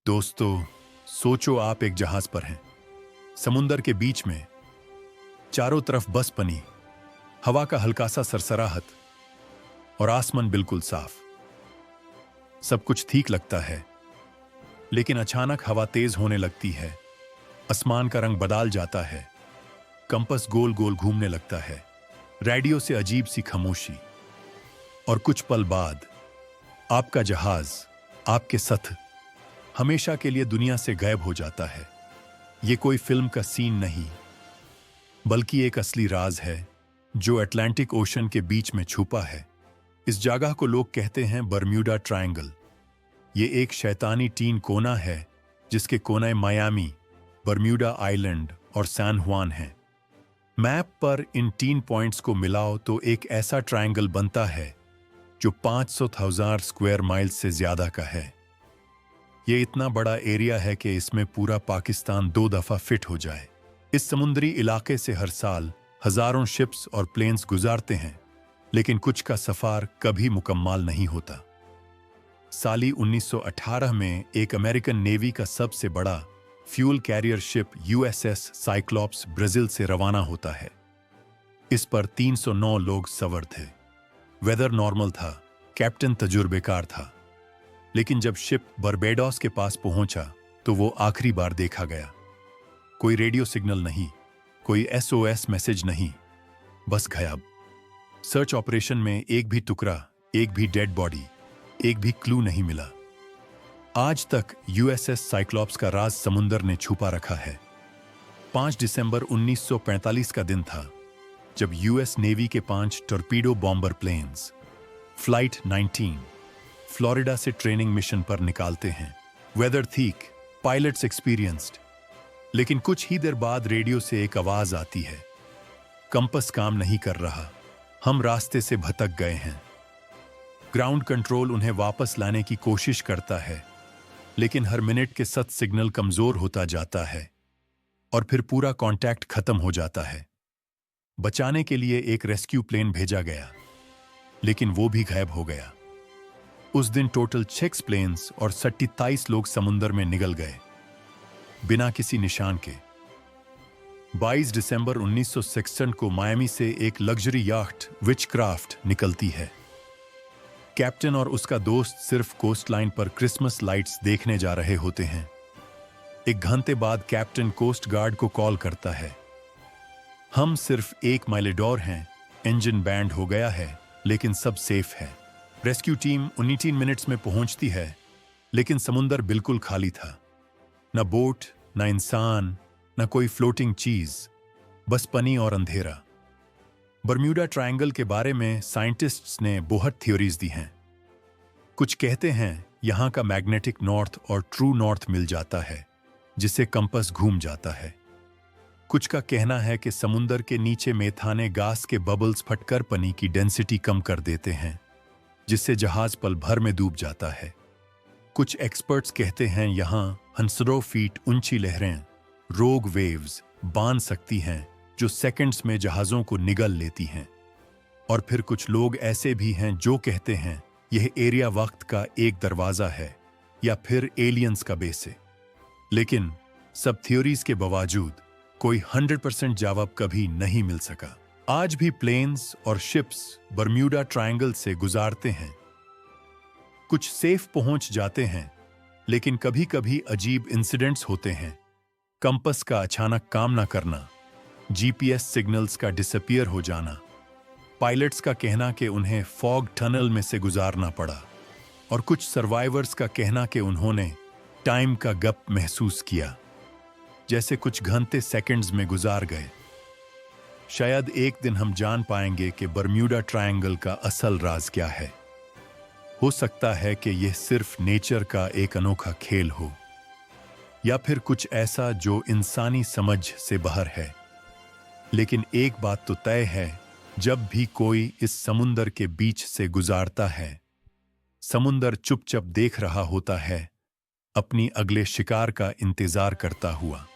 दोस्तों, सोचो आप एक जहाज पर हैं, समुंदर के बीच में, चारों तरफ बस पनी, हवा का हल्का सा सरसराहट और आसमान बिल्कुल साफ। सब कुछ ठीक लगता है, लेकिन अचानक हवा तेज होने लगती है, आसमान का रंग बदल जाता है, कंपास गोल गोल घूमने लगता है, रेडियो से अजीब सी खामोशी, और कुछ पल बाद आपका जहाज, आपके साथ हमेशा के लिए दुनिया से गायब हो जाता है। यह कोई फिल्म का सीन नहीं, बल्कि एक असली राज है जो अटलांटिक ओशन के बीच में छुपा है। इस जगह को लोग कहते हैं बरम्यूडा ट्रायंगल। ये एक शैतानी तीन कोना है जिसके कोने मायामी, बरम्यूडा आइलैंड और सैन जुआन हैं। मैप पर इन 3 पॉइंट्स को मिलाओ तो एक ऐसा ट्रायंगल बनता है जो 500,000 स्क्वायर माइल से ज्यादा का है। यह इतना बड़ा एरिया है कि इसमें पूरा पाकिस्तान 2 दफा फिट हो जाए। इस समुद्री इलाके से हर साल हजारों शिप्स और प्लेन्स गुजारते हैं, लेकिन कुछ का सफर कभी मुकम्मल नहीं होता। साल 1918 में एक अमेरिकन नेवी का सबसे बड़ा fuel career ship USS Cyclops Brazil से रवाना होता है। इस पर 309 लोग सवार थे। वेदर नॉर्मल था, कैप्टन तजुर्बेकार था, लेकिन जब शिप बारबेडोस के पास पहुंचा तो वो आखिरी बार देखा गया। कोई रेडियो सिग्नल नहीं, कोई एसओएस मैसेज नहीं, बस गायब। सर्च ऑपरेशन में एक भी टुकड़ा, एक भी डेड बॉडी, एक भी क्लू नहीं मिला। आज तक यूएसएस साइक्लॉप्स का राज समुंदर ने छुपा रखा है। 5 दिसंबर 1945 का दिन था जब यूएस नेवी के 5 torpedo bomber planes flight 19 Florida से ट्रेनिंग मिशन पर निकालते हैं। वेदर ठीक, पायलट्स एक्सपीरियंस्ड, लेकिन कुछ ही देर बाद रेडियो से एक आवाज आती है, कंपास काम नहीं कर रहा, हम रास्ते से भटक गए हैं। ग्राउंड कंट्रोल उन्हें वापस लाने की कोशिश करता है, लेकिन हर मिनट के साथ सिग्नल कमजोर होता जाता है और फिर पूरा कांटेक्ट खत्म हो जाता है। बचाने के लिए एक रेस्क्यू प्लेन भेजा गया, लेकिन वो भी गायब हो गया। उस दिन टोटल 6 प्लेन्स और 27 लोग समुंदर में निगल गए, बिना किसी निशान के। 22 दिसंबर 1966 को मायामी से एक लग्जरी याcht विचक्राफ्ट निकलती है। कैप्टन और उसका दोस्त सिर्फ कोस्ट लाइन पर क्रिसमस लाइट्स देखने जा रहे होते हैं। एक घंटे बाद कैप्टन कोस्ट गार्ड को कॉल करता है, हम सिर्फ 1 माइल हैं, इंजन बैंड हो गया है, लेकिन सब सेफ है। रेस्क्यू टीम 19 मिनट्स में पहुंचती है, लेकिन समुंदर बिल्कुल खाली था। न बोट, न इंसान, न कोई फ्लोटिंग चीज, बस पानी और अंधेरा। बरम्यूडा ट्रायंगल के बारे में साइंटिस्ट्स ने बहुत थ्योरीज दी हैं। कुछ कहते हैं यहां का मैग्नेटिक नॉर्थ और ट्रू नॉर्थ मिल जाता है, जिससे कंपास घूम जाता है। कुछ का कहना है कि समुंदर के नीचे मेथाने गैस के बबल्स फटकर पानी की डेंसिटी कम कर देते हैं, जिससे जहाज पल भर में डूब जाता है। कुछ एक्सपर्ट्स कहते हैं यहां हंसरों फीट ऊंची लहरें, रोग वेव्स, बांध सकती हैं जो सेकंड्स में जहाजों को निगल लेती हैं। और फिर कुछ लोग ऐसे भी हैं जो कहते हैं यह एरिया वक्त का एक दरवाजा है या फिर एलियंस का बेस है। लेकिन सब थ्योरीज के बावजूद कोई 100% जवाब कभी नहीं मिल सका। आज भी प्लेन्स और शिप्स बरम्यूडा ट्रायंगल से गुजारते हैं। कुछ सेफ पहुंच जाते हैं, लेकिन कभी कभी अजीब इंसिडेंट्स होते हैं। कंपास का अचानक काम न करना, जीपीएस सिग्नल्स का डिसअपीयर हो जाना, पायलट्स का कहना कि उन्हें फॉग टनल में से गुजारना पड़ा, और कुछ सर्वाइवर्स का कहना कि उन्होंने टाइम का गप महसूस किया, जैसे कुछ घंटे सेकंड्स में गुजार गए। शायद एक दिन हम जान पाएंगे कि बरम्यूडा ट्रायंगल का असल राज क्या है। हो सकता है कि यह सिर्फ नेचर का एक अनोखा खेल हो, या फिर कुछ ऐसा जो इंसानी समझ से बाहर है। लेकिन एक बात तो तय है, जब भी कोई इस समुंदर के बीच से गुजारता है, समुंदर चुपचाप देख रहा होता है, अपनी अगले शिकार का इंतजार करता हुआ।